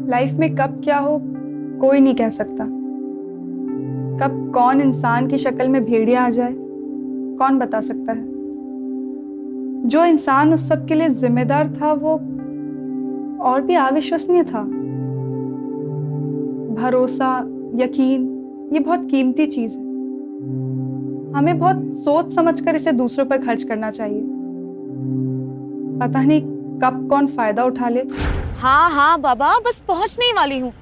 Life में कब क्या हो कोई नहीं कह सकता। कब कौन इंसान की शक्ल में भेड़िया आ जाए कौन बता सकता है। जो इंसान उस सब के लिए जिम्मेदार था वो और भी अविश्वसनीय था। भरोसा, यकीन, ये बहुत कीमती चीज है। हमें बहुत सोच समझकर इसे दूसरों पर खर्च करना चाहिए। पता नहीं कब कौन फायदा उठा ले। हाँ हाँ बाबा, बस पहुंचने ही वाली हूँ।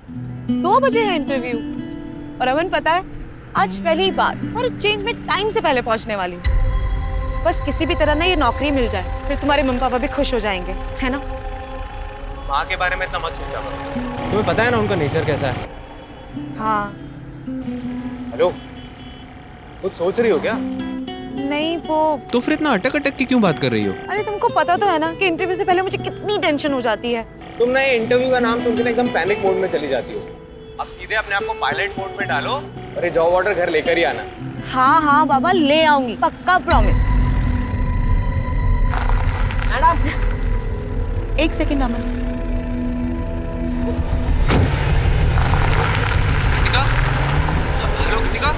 2 बजे है इंटरव्यू। और अमन पता है, आज पहली बार और चेंज में टाइम से पहले पहुंचने वाली हूँ। बस किसी भी तरह ना ये नौकरी मिल जाए, फिर तुम्हारे मम्मी पापा भी खुश हो जाएंगे, है ना? माँ के बारे में इतना मत सोचा करो। तुम्हें पता है ना उनका नेचर कैसा है। हाँ। हेलो, कुछ सोच रही हो क्या? नहीं वो तो फिर इतना अटक अटक की क्यों बात कर रही हो? अरे तुमको पता तो है ना कि इंटरव्यू से पहले मुझे कितनी टेंशन हो जाती है। तुम ना ये इंटरव्यू का नाम सुनकर एकदम पैनिक मोड में चली जाती हो। अब सीधे अपने आप को पायलट मोड में डालो और ये जॉब ऑर्डर घर लेकर ही आना। हाँ हाँ बाबा, ले आऊंगी, पक्का प्रॉमिस। मैडम 1 सेकंड अमन। हेलो गीतिका,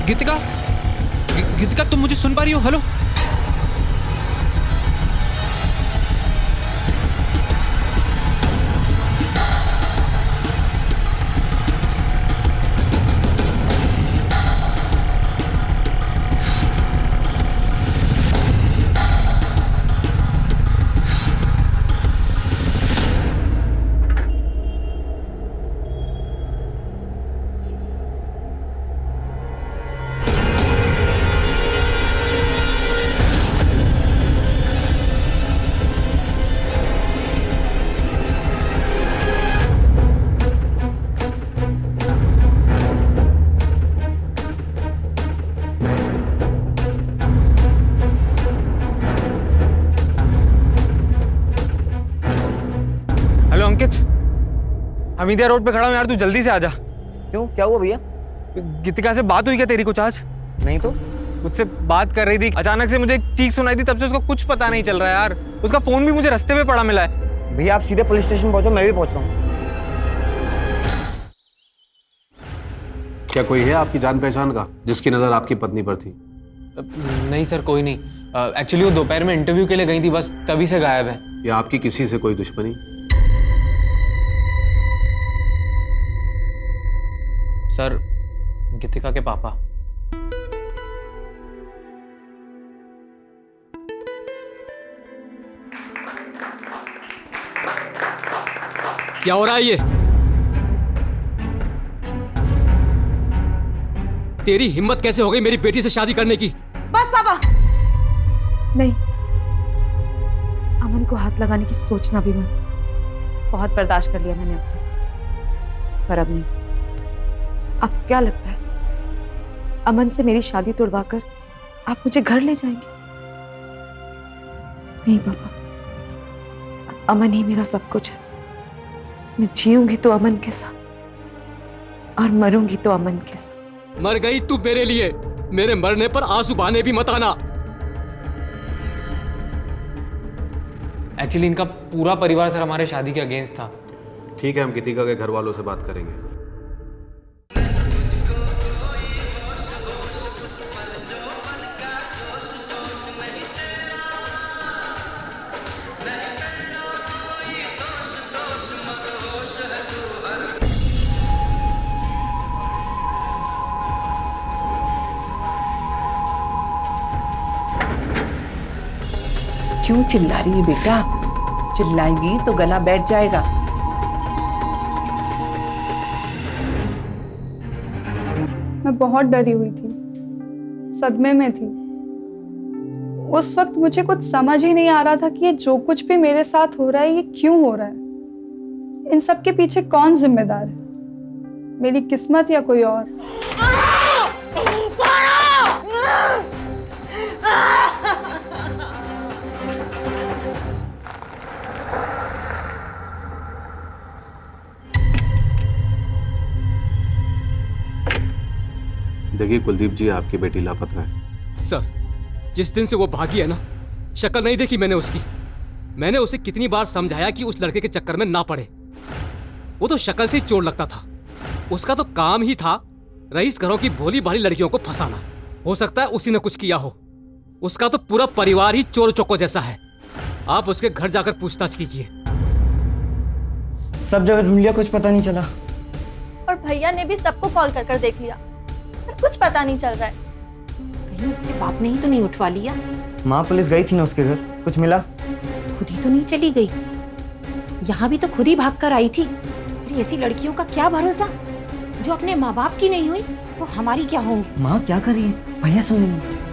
गीतिका, गीतिका तुम मुझे सुन पा रही हो? हेलो अंकित, हमीदिया रोड पे खड़ा हूँ यार, तू जल्दी से आजा। क्यों, क्या हुआ भैया? गीतिका से बात हुई क्या तेरी कुछ आज? नहीं तो। मुझसे बात कर रही थी, अचानक से मुझे एक चीख सुनाई थी, तब से उसका कुछ पता नहीं चल रहा है यार। उसका फोन भी मुझे रास्ते में पड़ा मिला है। भैया आप सीधे पुलिस स्टेशन पहुंचो, मैं भी पहुंच रहा हूँ। क्या कोई है आपकी जान पहचान का जिसकी नजर आपकी पत्नी पर थी? नहीं सर, कोई नहीं। एक्चुअली वो दोपहर में इंटरव्यू के लिए गई थी, बस तभी से गायब है। या आपकी किसी से कोई दुश्मनी? सर, गीतिका के पापा। क्या हो रहा है ये? तेरी हिम्मत कैसे हो गई मेरी बेटी से शादी करने की? बस पापा, नहीं, अमन को हाथ लगाने की सोचना भी मत। बहुत बर्दाश्त कर लिया मैंने अब तक, पर अब नहीं। अब क्या लगता है अमन से मेरी शादी तोड़वाकर आप मुझे घर ले जाएंगे? नहीं पापा, अब अमन ही मेरा सब कुछ है। मैं जीऊंगी तो अमन के साथ और मरूंगी तो अमन के साथ। मर गई तू मेरे लिए, मेरे मरने पर आंसू बहाने भी मत आना। एक्चुअली इनका पूरा परिवार सर हमारे शादी के अगेंस्ट था। ठीक है, हम गीतिका के घर वालों से बात करेंगे। क्यों चिल्ला रही है बेटा? चिल्लाएगी तो गला बैठ जाएगा। मैं बहुत डरी हुई थी, सदमे में थी। उस वक्त मुझे कुछ समझ ही नहीं आ रहा था कि ये जो कुछ भी मेरे साथ हो रहा है ये क्यों हो रहा है। इन सब के पीछे कौन जिम्मेदार है, मेरी किस्मत या कोई और? देखिए कुलदीप जी, आपकी बेटी लापता है। सर, जिस दिन से वो भागी है ना, शक्ल नहीं देखी मैंने उसकी। मैंने उसे कितनी बार समझाया कि उस लड़के के चक्कर में ना पड़े, वो तो शक्ल से ही चोर लगता था। उसका तो काम ही था रईस घरों की भोली भाली लड़कियों को फंसाना। हो सकता है उसी ने कुछ किया हो। उसका तो पूरा परिवार ही चोर चौको जैसा है। आप उसके घर जाकर पूछताछ कीजिए। सब जगह ढूंढ लिया, कुछ पता नहीं चला। और भैया ने भी सबको कॉल कर कर देख लिया, पर कुछ पता नहीं चल रहा है। कहीं उसके बाप ने ही तो नहीं उठवा लिया। माँ पुलिस गई थी ना उसके घर, कुछ मिला? खुद ही तो नहीं चली गई, यहाँ भी तो खुद ही भाग कर आई थी। अरे ऐसी लड़कियों का क्या भरोसा, जो अपने माँ बाप की नहीं हुई वो हमारी क्या होंगी। माँ क्या कर रही है? भैया सुनेंगे।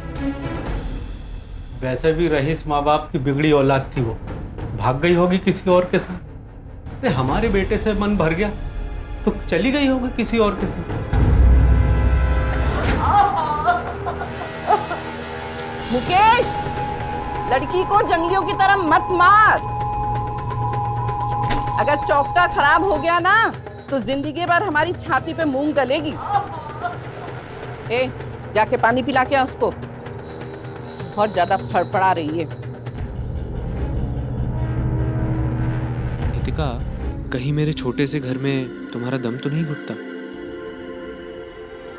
वैसे भी रईस माँ बाप की बिगड़ी औलाद थी, वो भाग गई होगी किसी और के साथ। अरे हमारे बेटे से मन भर गया तो चली गई होगी किसी और के साथ। मुकेश, लड़की को जंगलियों की तरह मत मार। अगर चौकटा खराब हो गया ना तो जिंदगी भर हमारी छाती पे मूंग गलेगी। ए, जाके पानी पिला के आ उसको, बहुत ज्यादा फड़फड़ा रही है। गीतिका, कहीं मेरे छोटे से घर में तुम्हारा दम तो नहीं घुटता?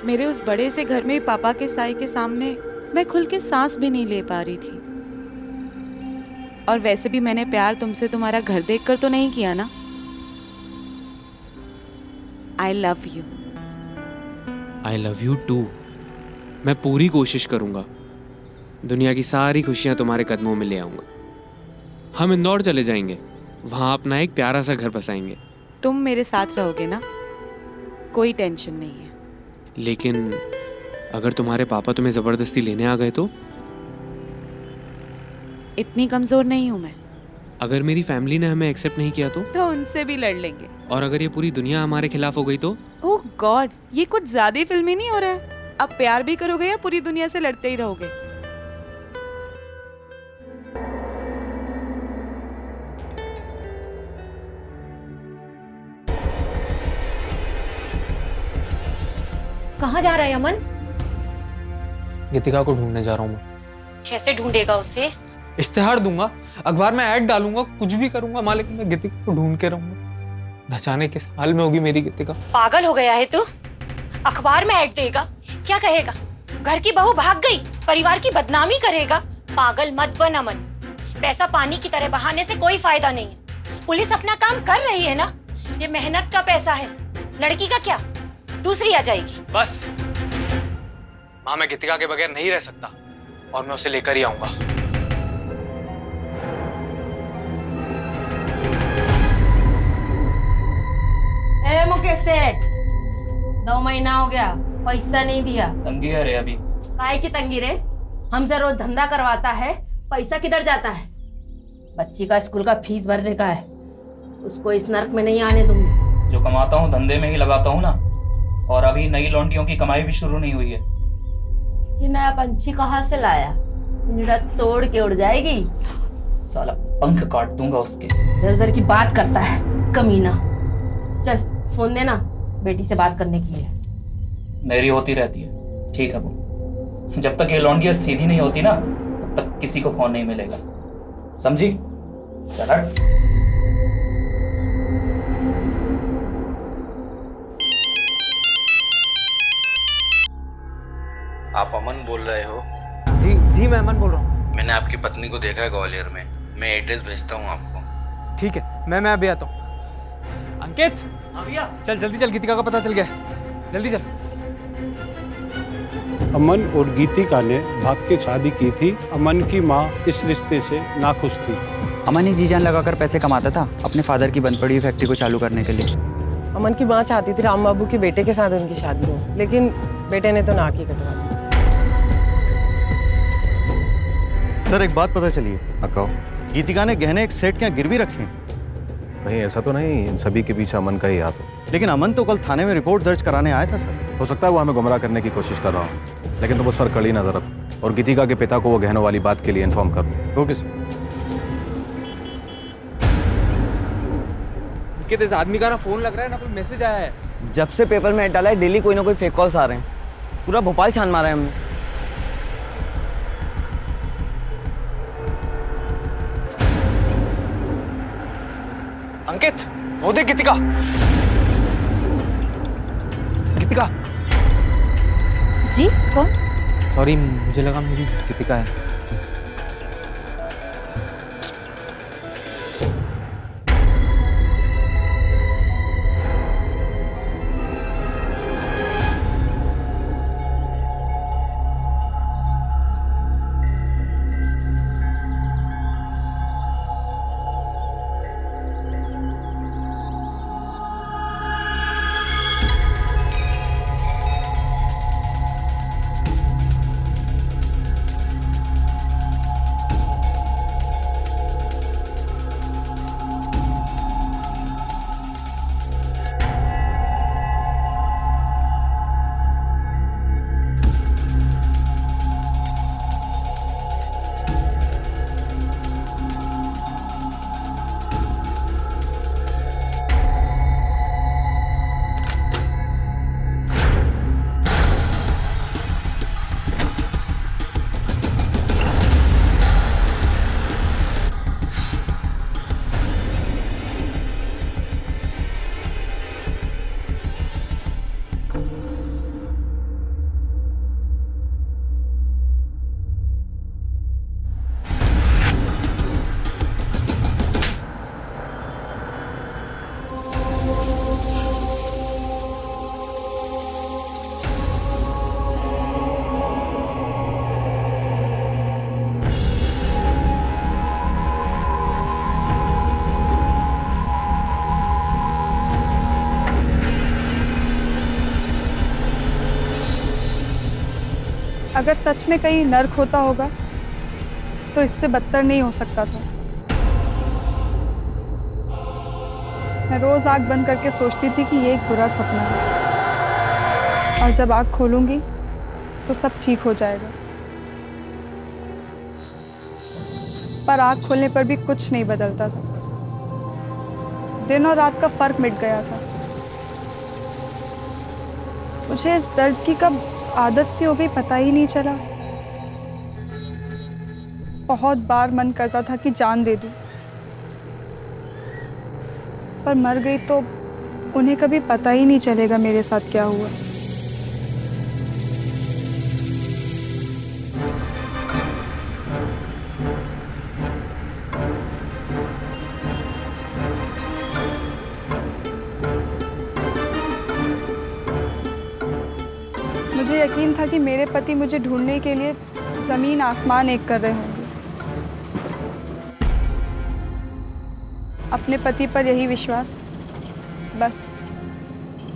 मेरे उस बड़े से घर में पापा के साए के सामने मैं खुल के सांस भी नहीं ले पा रही थी। और वैसे भी मैंने प्यार तुमसे तुम्हारा घर देखकर तो नहीं किया ना। I love you. I love you too. मैं पूरी कोशिश करूंगा, दुनिया की सारी खुशियां तुम्हारे कदमों में ले आऊंगा। हम इंदौर चले जाएंगे, वहां अपना एक प्यारा सा घर बसाएंगे। तुम मेरे साथ रहोगे ना, कोई टेंशन नहीं है। लेकिन अगर तुम्हारे पापा तुम्हें जबरदस्ती लेने आ गए तो? इतनी कमजोर नहीं हूं मैं। अगर मेरी फैमिली ने हमें एक्सेप्ट नहीं किया तो उनसे भी लड़ लेंगे। और अगर ये पूरी दुनिया हमारे खिलाफ हो गई तो? ओह गॉड, ये कुछ ज्यादा ही फिल्मी नहीं हो रहा है? अब प्यार भी करोगे या पूरी दुनिया से लड़ते ही रहोगे? कहाँ जा रहा है अमन? गीतिका को ढूंढने जा रहा हूँ मैं। कैसे ढूंढेगा उसे? इश्तिहार दूंगा, अखबार में ऐड डालूंगा, कुछ भी करूंगा मां, लेकिन मैं गीतिका को ढूंढ के रहूंगा। न जाने किस हाल में होगी मेरी गीतिका। पागल हो गया है तू? अखबार में ऐड देगा, क्या कहेगा? घर की बहू भाग गई, परिवार की बदनामी करेगा। पागल मत बन अमन, पैसा पानी की तरह बहाने से कोई फायदा नहीं है। पुलिस अपना काम कर रही है ना, ये मेहनत का पैसा है। लड़की का क्या, दूसरी आ जाएगी। बस माँ, मैं गीतिका के बगैर नहीं रह सकता और मैं उसे लेकर ही आऊंगा। ए मुकेश सेठ, 2 महीना हो गया, पैसा नहीं दिया। तंगी है रे अभी। काहे की तंगी रे? हमसे रोज धंधा करवाता है, पैसा किधर जाता है? बच्ची का स्कूल का फीस भरने का है, उसको इस नर्क में नहीं आने दूंगी। जो कमाता हूँ धंधे में ही लगाता हूँ ना, और अभी नई लौंडियों की कमाई भी शुरू नहीं हुई है। ये नया पंछी कहाँ से लाया? पिंजरा तोड़ के उड़ जाएगी। साला पंख काट दूंगा उसके। दर दर की बात करता है कमीना। चल फोन देना, बेटी से बात करने की है। मेरी होती रहती है, ठीक है वो। जब तक ये लौंडिया सीधी नहीं होती ना, तब तक किसी को फोन नहीं मिलेगा, समझी? चल हट। आप अमन बोल रहे हो? जी मैं अमन बोल रहा हूँ। मैंने आपकी पत्नी को देखा है ग्वालियर में। मैं एड्रेस भेजता हूँ आपको। ठीक है, मैं अभी आता हूँ। अंकित, भैया चल जल्दी चल, गीतिका का पता चल गया, जल्दी चल। अमन और गीतिका ने भाग के शादी की थी। अमन की माँ इस रिश्ते से नाखुश थी। अमन ही जी जान लगाकर पैसे कमाता था अपने फादर की बंद पड़ी हुई फैक्ट्री को चालू करने के लिए। अमन की माँ चाहती थी राम बाबू के बेटे के साथ उनकी शादी हो, लेकिन बेटे ने तो नाक ही कटवा दी। सर एक बात पता चली है। कहो। गीतिका ने गहने एक सेट के यहाँ गिरवी रखे हैं। कहीं ऐसा तो नहीं इन सभी के पीछे अमन का ही हाथ हो? लेकिन अमन तो कल थाने में रिपोर्ट दर्ज कराने आया था सर। हो सकता है वो हमें गुमराह करने की कोशिश कर रहा हूँ, लेकिन तुम उस पर कड़ी नजर रखो और गीतिका के पिता को वो गहनों वाली बात के लिए इन्फॉर्म करो। Okay sir. इस आदमी का ना फोन लग रहा है ना कोई मैसेज आया है। जब से पेपर में ऐड डाला है डेली कोई ना कोई फेक कॉल्स आ रहे हैं। पूरा भोपाल छान मारा है हमने। अंकित, वो देख गीतिका। कृतिका। जी कौन? सॉरी, मुझे लगा मेरी कृतिका है। अगर सच में कहीं नर्क होता होगा तो इससे बदतर नहीं हो सकता था। मैं रोज आंख बंद करके सोचती थी कि ये एक बुरा सपना है, और जब आंख खोलूंगी तो सब ठीक हो जाएगा। पर आंख खोलने पर भी कुछ नहीं बदलता था। दिन और रात का फर्क मिट गया था। मुझे इस दर्द की कब आदत सी हो गई पता ही नहीं चला। बहुत बार मन करता था कि जान दे दूं, पर मर गई तो उन्हें कभी पता ही नहीं चलेगा मेरे साथ क्या हुआ। मुझे यकीन था कि मेरे पति मुझे ढूंढने के लिए जमीन आसमान एक कर रहे होंगे। अपने पति पर यही विश्वास, बस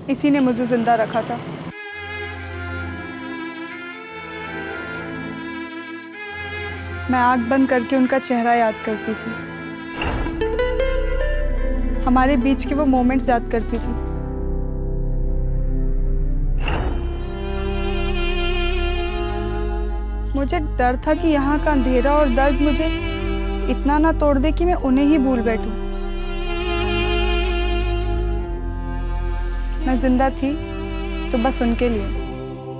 इसी ने मुझे जिंदा रखा था। मैं आंख बंद करके उनका चेहरा याद करती थी, हमारे बीच के वो मोमेंट्स याद करती थी। मुझे डर था कि यहाँ का अंधेरा और दर्द मुझे इतना ना तोड़ दे कि मैं उन्हें ही भूल बैठूं। मैं जिंदा थी तो बस उनके लिए।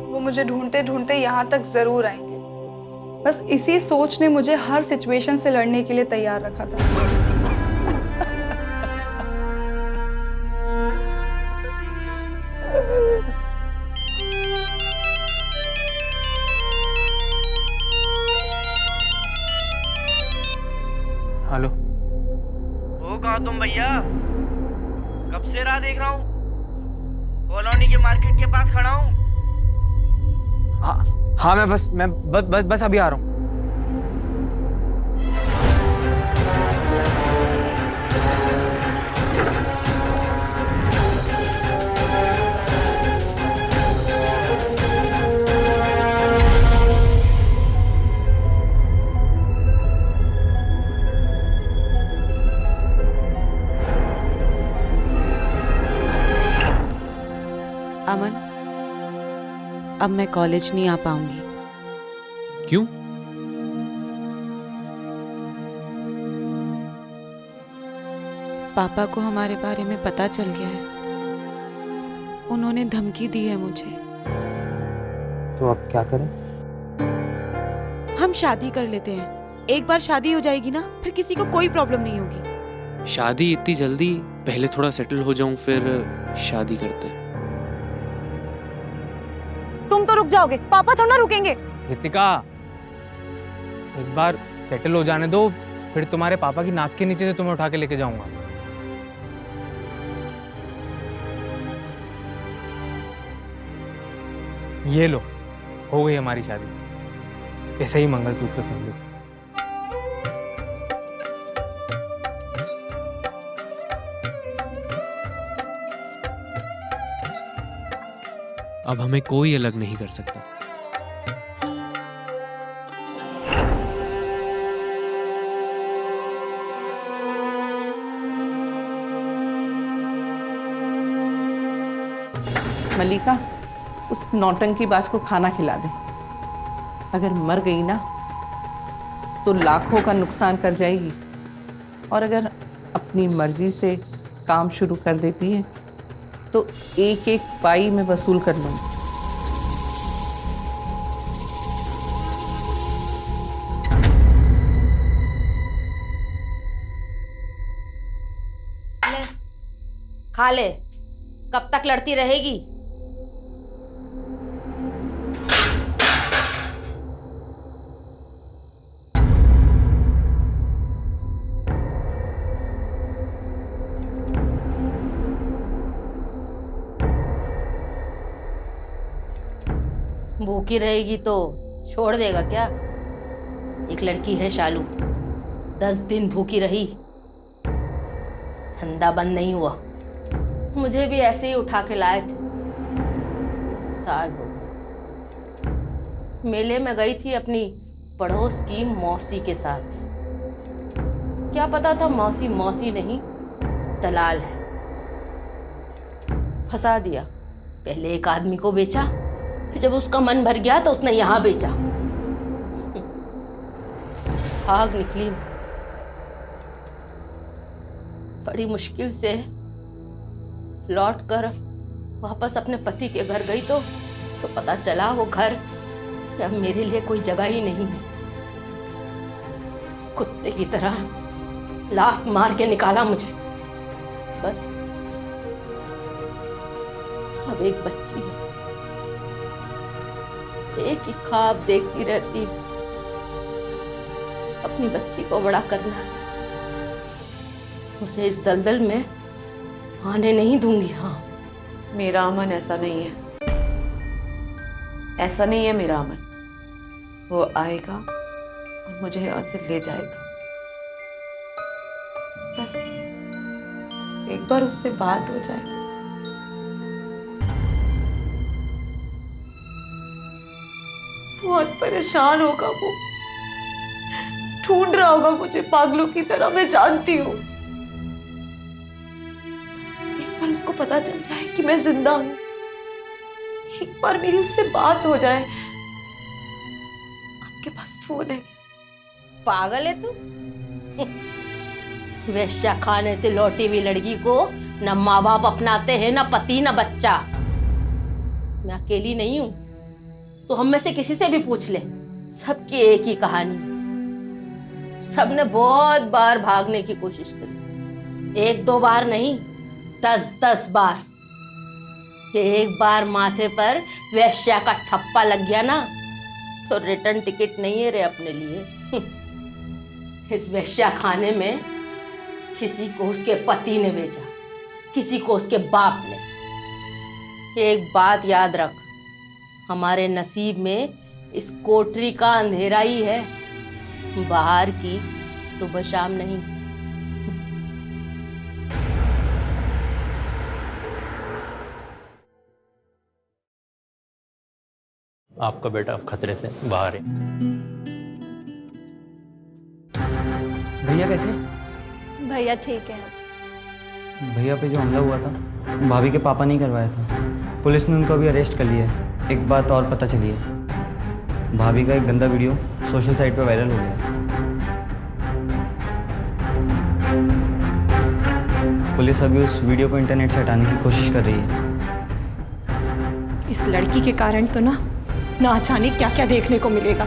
वो मुझे ढूंढते ढूंढते यहाँ तक जरूर आएंगे। बस इसी सोच ने मुझे हर सिचुएशन से लड़ने के लिए तैयार रखा था। हेलो। हो कहाँ तुम भैया? कब से राह देख रहा हूँ। कॉलोनी के मार्केट के पास खड़ा हूँ। हाँ मैं बस अभी आ रहा हूँ। अमन, अब मैं कॉलेज नहीं आ पाऊंगी। क्यों? पापा को हमारे बारे में पता चल गया है। उन्होंने धमकी दी है मुझे। तो अब क्या करें? हम शादी कर लेते हैं। एक बार शादी हो जाएगी ना, फिर किसी को कोई प्रॉब्लम नहीं होगी। शादी इतनी जल्दी? पहले थोड़ा सेटल हो जाऊं फिर शादी करते हैं। तुम तो रुक जाओगे, पापा थोड़ा ना रुकेंगे। रितिका, एक बार सेटल हो जाने दो, फिर तुम्हारे पापा की नाक के नीचे से तुम्हें उठा के लेके जाऊंगा। ये लो, हो गई हमारी शादी। ऐसे ही मंगलसूत्र समझो। अब हमें कोई अलग नहीं कर सकता। मल्लिका, उस नौटंकी बाज को खाना खिला दे। अगर मर गई ना तो लाखों का नुकसान कर जाएगी, और अगर अपनी मर्जी से काम शुरू कर देती है तो एक एक पाई में वसूल कर लूंगी। ले, खा ले, कब तक लड़ती रहेगी? भूखी रहेगी तो छोड़ देगा क्या? एक लड़की है शालू, 10 दिन भूखी रही, धंधा बंद नहीं हुआ। मुझे भी ऐसे ही उठा के लाए थे। इस साल हो गए। मेले में गई थी अपनी पड़ोस की मौसी के साथ। क्या पता था मौसी मौसी नहीं, दलाल है। फंसा दिया। पहले एक आदमी को बेचा, फिर जब उसका मन भर गया तो उसने यहां बेचा। भाग निकली। बड़ी मुश्किल से लौटकर वापस अपने पति के घर गई तो पता चला वो घर अब मेरे लिए कोई जगह ही नहीं है। कुत्ते की तरह लात मार के निकाला मुझे। बस अब एक बच्ची है, एक ही ख्वाब देखती रहती, अपनी बच्ची को बड़ा करना। उसे इस दलदल में आने नहीं दूंगी। हाँ, मेरा अमन ऐसा नहीं है, ऐसा नहीं है मेरा अमन। वो आएगा और मुझे यहाँ से ले जाएगा। बस एक बार उससे बात हो जाए। बहुत परेशान होगा वो, ढूंढ रहा होगा मुझे पागलों की तरह, मैं जानती हूँ। एक बार उसको पता चल जाए कि मैं जिंदा हूँ, एक बार मेरी उससे बात हो जाए। आपके पास फोन है? पागल है तू? वेश्या खाने से लौटी हुई लड़की को न माँ बाप अपनाते हैं, न पति न बच्चा। मैं अकेली नहीं हूं, तो हम में से किसी से भी पूछ ले, सबकी एक ही कहानी। सबने बहुत बार भागने की कोशिश करी, 1-2 बार नहीं, 10-10 बार। एक बार माथे पर वेश्या का ठप्पा लग गया ना तो रिटर्न टिकट नहीं है रे अपने लिए। इस वेश्या खाने में किसी को उसके पति ने भेजा, किसी को उसके बाप ने। एक बात याद रख, हमारे नसीब में इस कोठरी का अंधेरा ही है, बाहर की सुबह शाम नहीं। आपका बेटा अब खतरे से बाहर है। भैया कैसे? भैया ठीक है। भैया पे जो हमला हुआ था भाभी के पापा नहीं करवाया था, पुलिस ने उनको अभी अरेस्ट कर लिया है। एक बात और पता चली है, भाभी का एक गंदा वीडियो सोशल साइट पे वायरल हो गया। पुलिस अभी उस वीडियो को इंटरनेट से हटाने की कोशिश कर रही है। इस लड़की के कारण तो ना जाने क्या क्या देखने को मिलेगा।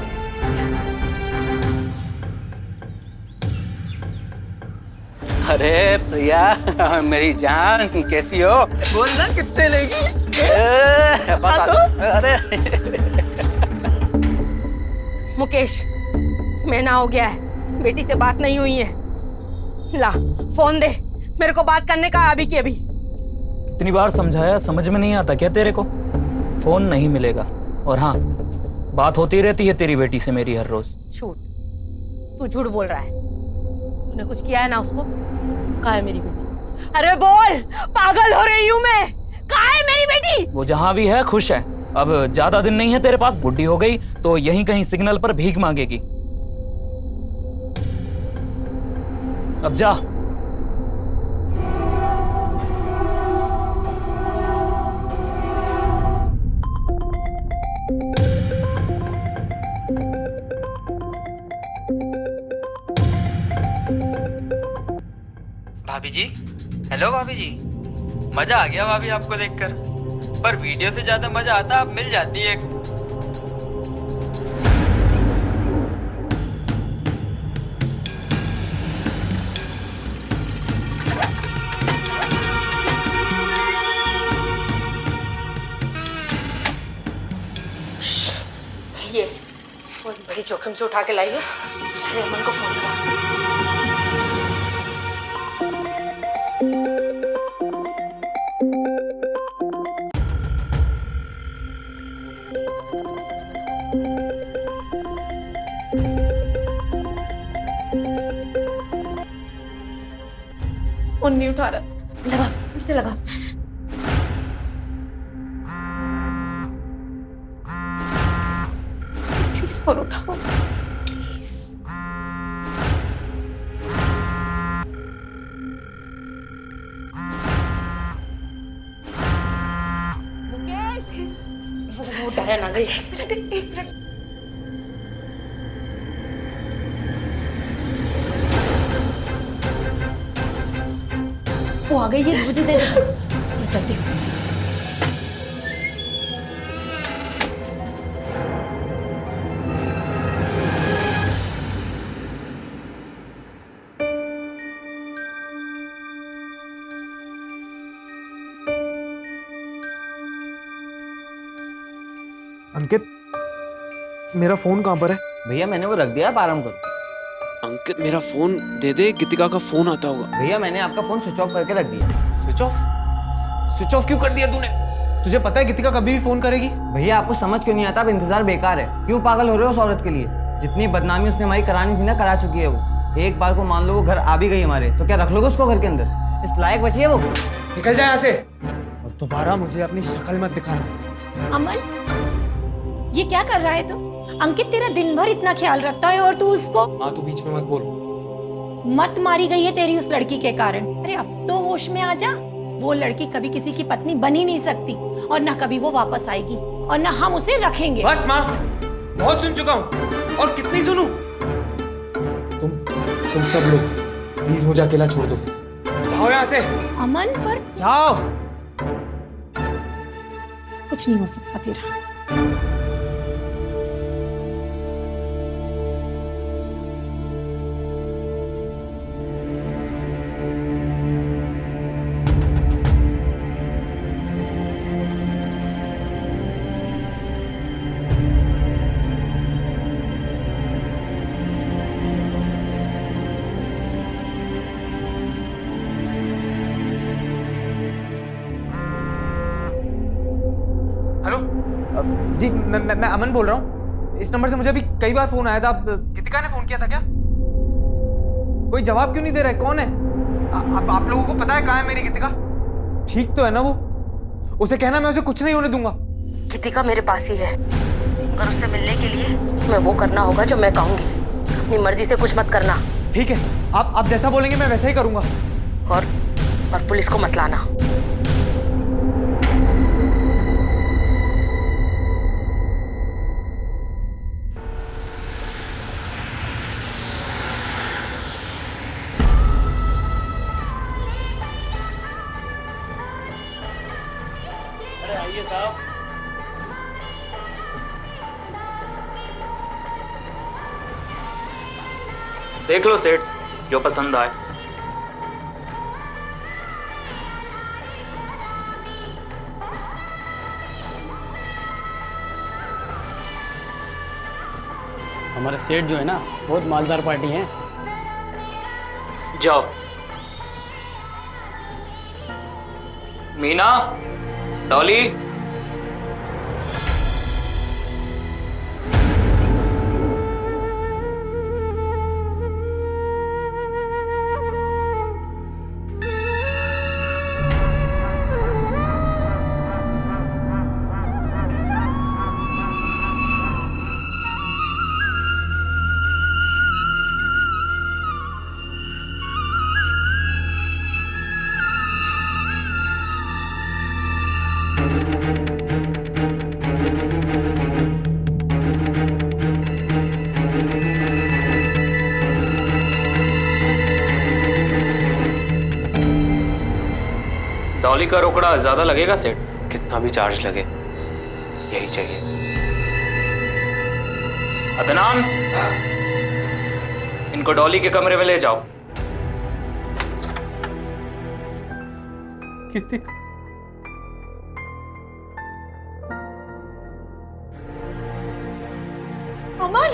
अरे प्रिया, मेरी जान कैसी हो? बोल ना कितने लेगी? अरे मुकेश, महीना हो गया है, बेटी से बात नहीं हुई है। ला फोन दे, मेरे को बात करने का अभी की अभी। इतनी बार समझाया, समझ में नहीं आता क्या तेरे को? फोन नहीं मिलेगा। और हाँ, बात होती रहती है तेरी बेटी से मेरी हर रोज। झूठ, तू झूठ बोल रहा है। तूने कुछ किया है ना उसको? कहाँ है मेरी बेटी? अरे बोल, पागल हो रही हूँ मैं। कहाँ है मेरी बेटी? वो जहां भी है खुश है। अब ज्यादा दिन नहीं है तेरे पास, बुढ़ी हो गई तो यहीं कहीं सिग्नल पर भीख मांगेगी। अब जा। भाभी जी, हेलो भाभी जी। मजा आ गया भाभी आपको देखकर, पर वीडियो से ज्यादा मजा आता आप मिल जाती है। ये फोन बड़ी जोखिम से उठा के लाई है। अरे अमन को फोन लगा। फोन नहीं उठा रहा। लगा, फिर से लगा। प्लीज फोन उठाओ, प्लीज। वो डरे ना गई। एक मिनट। वो आ गई है, मुझे दे दे। मैं चलती हूँ। अंकित, मेरा फोन कहाँ पर है? भैया मैंने वो रख दिया, आप आराम करो। अंकित मेरा फोन दे दे, गीतिका का फोन आता होगा। भैया मैंने आपका फोन स्विच ऑफ करके रख दिया। Switch off? स्विच ऑफ क्यों कर दिया तूने? तुझे पता है गीतिका कभी भी फोन करेगी। भैया आपको समझ क्यों नहीं आता? अब इंतजार बेकार है। क्यों पागल हो रहे हो उस औरत के लिए? जितनी बदनामी उसने हमारी करानी थी ना, करा चुकी है वो। एक बार को मान लो वो घर आ भी गई हमारे, तो क्या रख लोगे उसको घर के अंदर? इस लायक बची है वो? निकल जाए यहाँ से और दोबारा मुझे अपनी शक्ल मत दिखाना। अमन, ये क्या कर रहा है तू? अंकित तेरा दिन भर इतना ख्याल रखता है और तू उसको। माँ तू बीच में मत बोल। मत मारी गई है तेरी उस लड़की के कारण। अरे अब तो होश में आ जा। वो लड़की कभी किसी की पत्नी बन ही नहीं सकती, और ना कभी वो वापस आएगी, और ना हम उसे रखेंगे। बस माँ, बहुत सुन चुका हूँ, और कितनी सुनूं? तुम सब लोग प्लीज मुझे अकेला छोड़ दो। जाओ यहाँ से। अमन पर जाओ। कुछ नहीं हो सकता तेरा। जी मैं अमन बोल रहा हूँ। इस नंबर से मुझे अभी कई बार फोन आया था। गीतिका ने फोन किया था क्या? कोई जवाब क्यों नहीं दे रहा है? कौन है? आप लोगों को पता है कहाँ है मेरी गीतिका? ठीक तो है ना वो? उसे कहना मैं उसे कुछ नहीं होने दूंगा। गीतिका मेरे पास ही है, अगर उससे मिलने के लिए मैं वो करना होगा जो मैं कहूंगी। अपनी मर्जी से कुछ मत करना। ठीक है, आप जैसा बोलेंगे मैं वैसा ही करूंगा। और पुलिस को मत लाना। आइए साहब। देख लो सेठ, जो पसंद आए। हमारे सेठ जो है ना बहुत मालदार पार्टी है। जाओ। मीना, डॉली, डॉली का रोकड़ा ज्यादा लगेगा सेठ? कितना भी चार्ज लगे यही चाहिए। अदनान, इनको डॉली के कमरे में ले जाओ। कितने अमन,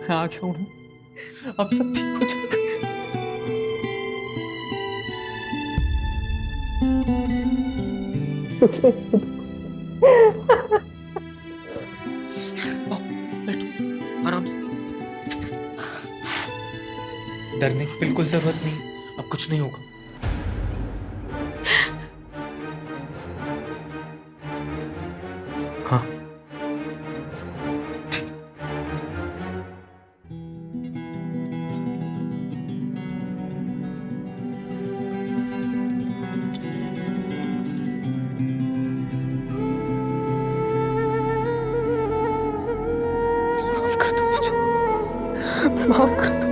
मैं आ गया हूँ, अब सब ठीक हो जाएगा। आराम से, डरने की बिल्कुल जरूरत नहीं, अब कुछ नहीं होगा। हाँ माफ कर दो मुझे, माफ कर दो।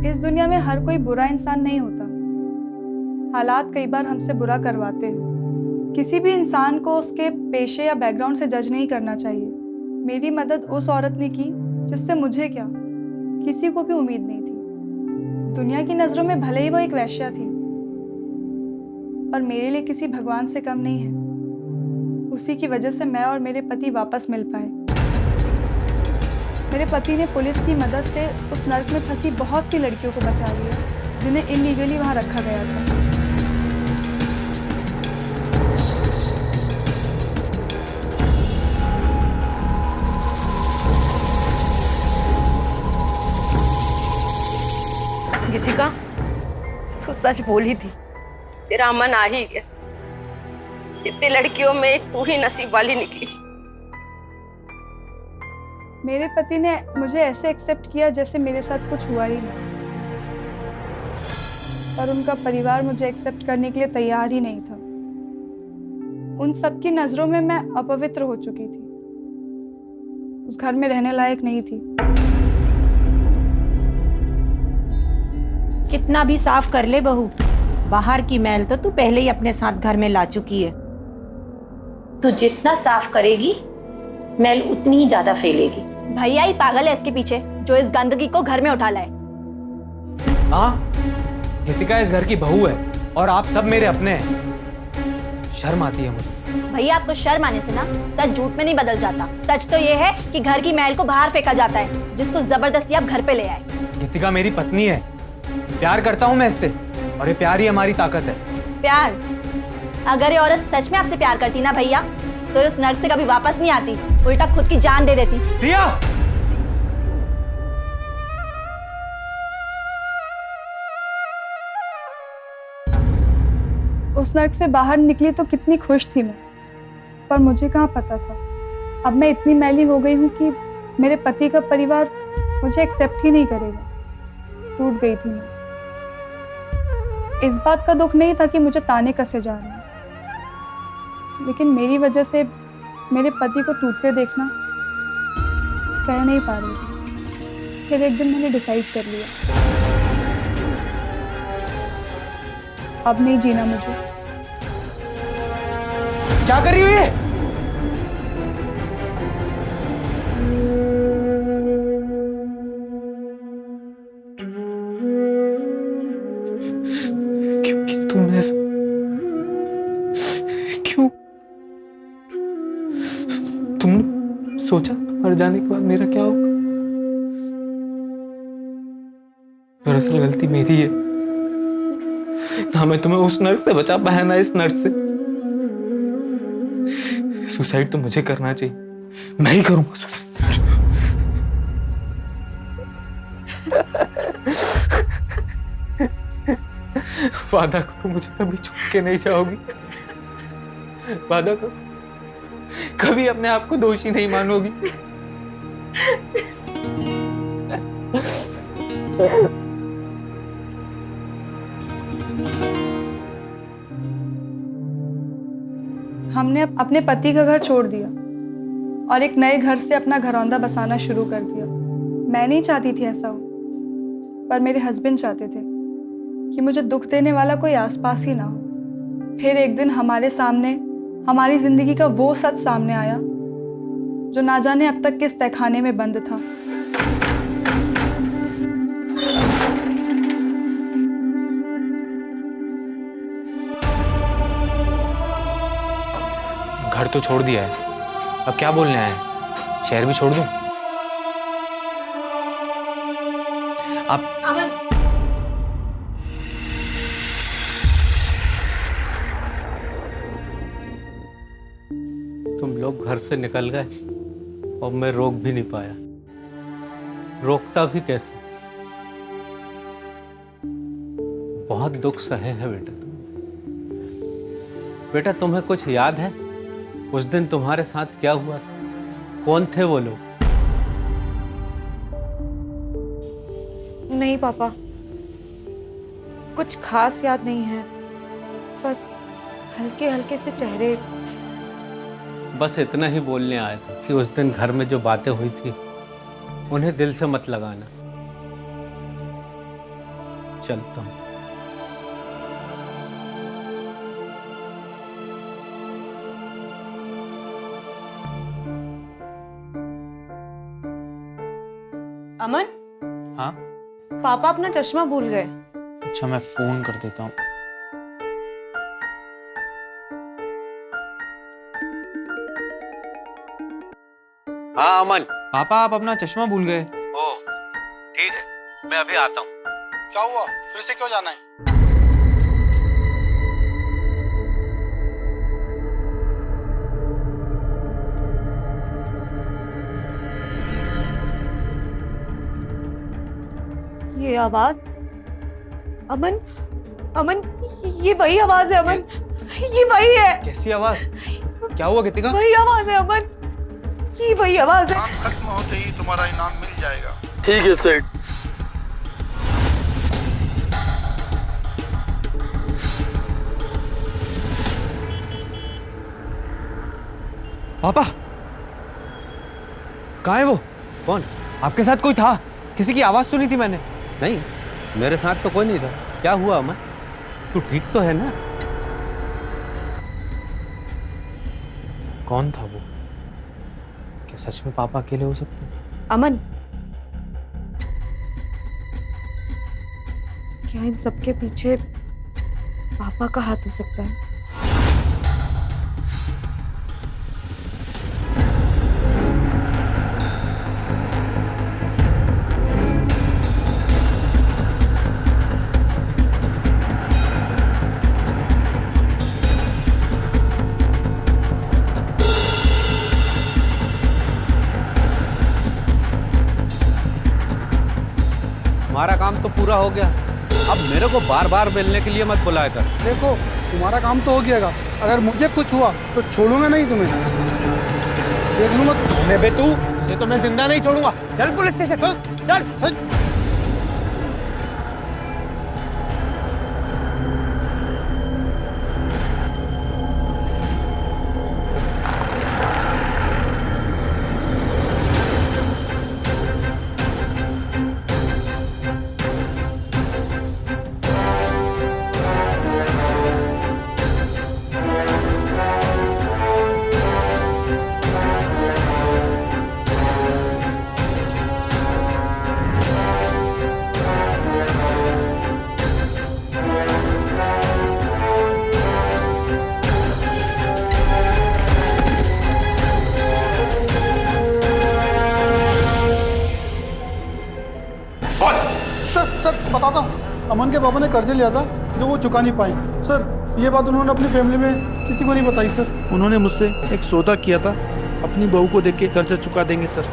इस दुनिया में हर कोई बुरा इंसान नहीं होता। हालात कई बार हमसे बुरा करवाते हैं। किसी भी इंसान को उसके पेशे या बैकग्राउंड से जज नहीं करना चाहिए। मेरी मदद उस औरत ने की जिससे मुझे क्या, किसी को भी उम्मीद नहीं थी। दुनिया की नजरों में भले ही वो एक वेश्या थी, पर मेरे लिए किसी भगवान से कम नहीं है। उसी की वजह से मैं और मेरे पति वापस मिल पाए। मेरे पति ने पुलिस की मदद से उस नर्क में फंसी बहुत सी लड़कियों को बचा लिया जिन्हें इलीगली वहां रखा गया था। गीतिका, तू सच बोली थी, तेरा अमन आ ही गया। इतनी लड़कियों में एक तू ही नसीब वाली निकली। मेरे पति ने मुझे ऐसे एक्सेप्ट किया जैसे मेरे साथ कुछ हुआ ही नहीं, पर उनका परिवार मुझे एक्सेप्ट करने के लिए तैयार ही नहीं था। उन सबकी नजरों में मैं अपवित्र हो चुकी थी, उस घर में रहने लायक नहीं थी। कितना भी साफ कर ले बहू, बाहर की मैल तो तू पहले ही अपने साथ घर में ला चुकी है। तू जितना साफ करेगी मैल उतनी ही ज्यादा फैलेगी। भैया ही पागल है इसके पीछे जो इस गंदगी को घर में उठा लाए। हाँ, गीतिका इस घर की बहू है और आप सब मेरे अपने हैं। शर्म आती है मुझे। भैया आपको शर्म आने से ना सच झूठ में नहीं बदल जाता। सच तो ये है कि घर की मैल को बाहर फेंका जाता है, जिसको जबरदस्ती आप घर पे ले आए। गीतिका मेरी पत्नी है, प्यार करता हूँ मैं इससे, और ये प्यार ही हमारी ताकत है। प्यार? अगर ये औरत सच में आपसे प्यार करती ना भैया, तो इस नर्क से कभी वापस नहीं आती, उल्टा खुद की जान दे देती। प्रिया! उस नर्क से बाहर निकली तो कितनी खुश थी मैं, पर मुझे कहाँ पता था अब मैं इतनी मैली हो गई हूँ कि मेरे पति का परिवार मुझे एक्सेप्ट ही नहीं करेगा। टूट गई थी मैं। इस बात का दुख नहीं था कि मुझे ताने कसे जा रहे हैं, लेकिन मेरी वजह से मेरे पति को टूटते देखना सह नहीं पा रही थी। फिर एक दिन मैंने डिसाइड कर लिया, अब नहीं जीना मुझे। क्या कर रही हो ये? क्यों? तुमने सोचा मर जाने के बाद मेरा क्या होगा? दरअसल गलती मेरी है ना, मैं तुम्हें उस नर्स से बचा पाया ना इस नर्स से। सुसाइड तो मुझे करना चाहिए, मैं ही करूंगा सुसाइड। वादा करो मुझे कभी छोड़ के नहीं जाओगी। वादा करो कभी अपने आप को दोषी नहीं मानोगी। हमने अपने पति का घर छोड़ दिया और एक नए घर से अपना घरौंदा बसाना शुरू कर दिया। मैं नहीं चाहती थी ऐसा हो, पर मेरे हस्बैंड चाहते थे कि मुझे दुख देने वाला कोई आसपास ही ना हो। फिर एक दिन हमारे सामने हमारी जिंदगी का वो सच सामने आया जो ना जाने अब तक किस तहखाने में बंद था। घर तो छोड़ दिया है, अब क्या बोलने आए हैं? शहर भी छोड़ दूं? आप तुम लोग घर से निकल गए और मैं रोक भी नहीं पाया। रोकता भी कैसे? बहुत दुख सहे है बेटा। बेटा तुम्हें कुछ याद है उस दिन तुम्हारे साथ क्या हुआ था? कौन थे वो लोग? नहीं पापा, कुछ खास याद नहीं है, बस हल्के हल्के से चेहरे। बस इतना ही बोलने आया था कि उस दिन घर में जो बातें हुई थी उन्हें दिल से मत लगाना। चलता हूं। अमन, हाँ पापा अपना चश्मा भूल गए। अच्छा, मैं फोन कर देता हूँ। हाँ अमन। पापा आप अपना चश्मा भूल गए। ओह ठीक है, मैं अभी आता हूँ। क्या हुआ? फिर से क्यों जाना है? ये आवाज, अमन, अमन, ये वही आवाज है अमन, ये वही है। कैसी आवाज? क्या हुआ गीतिका? वही आवाज है अमन, ये वही आवाज है। काम खत्म होते ही तुम्हारा इनाम मिल जाएगा। ठीक है सेठ। पापा कहाँ है वो? कौन? आपके साथ कोई था? किसी की आवाज सुनी थी मैंने। नहीं, मेरे साथ तो कोई नहीं था। क्या हुआ अमन? तू ठीक तो है ना? कौन था वो? क्या सच में पापा अकेले हो सकते हैं? अमन, क्या इन सबके पीछे पापा का हाथ हो सकता है? हमारा काम तो पूरा हो गया, अब मेरे को बार बार मिलने के लिए मत बुलाया कर। देखो तुम्हारा काम तो हो गया, अगर मुझे कुछ हुआ तो छोड़ूंगा नहीं तुम्हें। देख लूंगा। बे तू, इसे तो मैं जिंदा नहीं छोड़ूंगा। चल पुलिस स्टेशन, चल। अमन के पापा ने कर्जे लिया था जो वो चुका नहीं पाए। सर ये बात उन्होंने अपनी फैमिली में किसी को नहीं बताई सर। उन्होंने मुझसे एक सौदा किया था, अपनी बहू को देख के कर्जा चुका देंगे सर।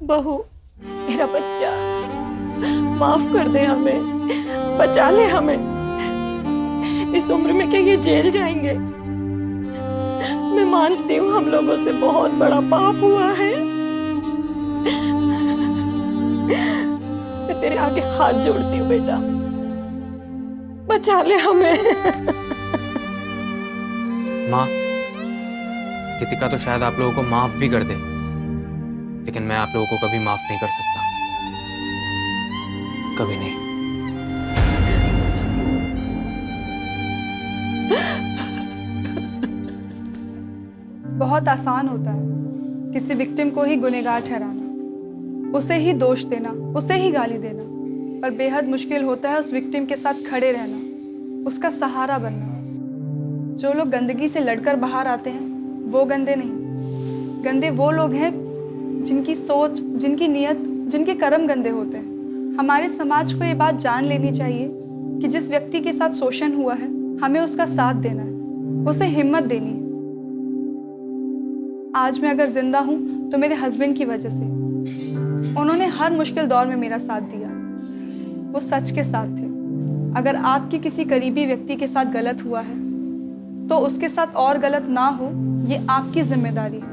बहू, मेरा बच्चा, माफ कर दे हमें, बचा ले हमें। इस उम्र में क्या ये जेल जाएंगे? मैं मानती हूँ हम लोगों से बहुत बड़ा पाप हुआ है। मैं तेरे आगे हाथ जोड़ती हूँ बेटा, बचा ले हमें। माँ, कृतिका तो शायद आप लोगों को माफ भी कर दे, लेकिन मैं आप लोगों को कभी माफ नहीं कर सकता, कभी नहीं। बहुत आसान होता है किसी विक्टिम को ही गुनहगार ठहराना, उसे ही दोष देना, उसे ही गाली देना, पर बेहद मुश्किल होता है उस विक्टिम के साथ खड़े रहना, उसका सहारा बनना। जो लोग गंदगी से लड़कर बाहर आते हैं वो गंदे नहीं, गंदे वो लोग हैं जिनकी सोच, जिनकी नियत, जिनके कर्म गंदे होते हैं। हमारे समाज को ये बात जान लेनी चाहिए कि जिस व्यक्ति के साथ शोषण हुआ है हमें उसका साथ देना है, उसे हिम्मत देनी है। आज मैं अगर जिंदा हूं तो मेरे हस्बैंड की वजह से। उन्होंने हर मुश्किल दौर में मेरा साथ दिया, वो सच के साथ थे। अगर आपकी किसी करीबी व्यक्ति के साथ गलत हुआ है तो उसके साथ और गलत ना हो, ये आपकी जिम्मेदारी है।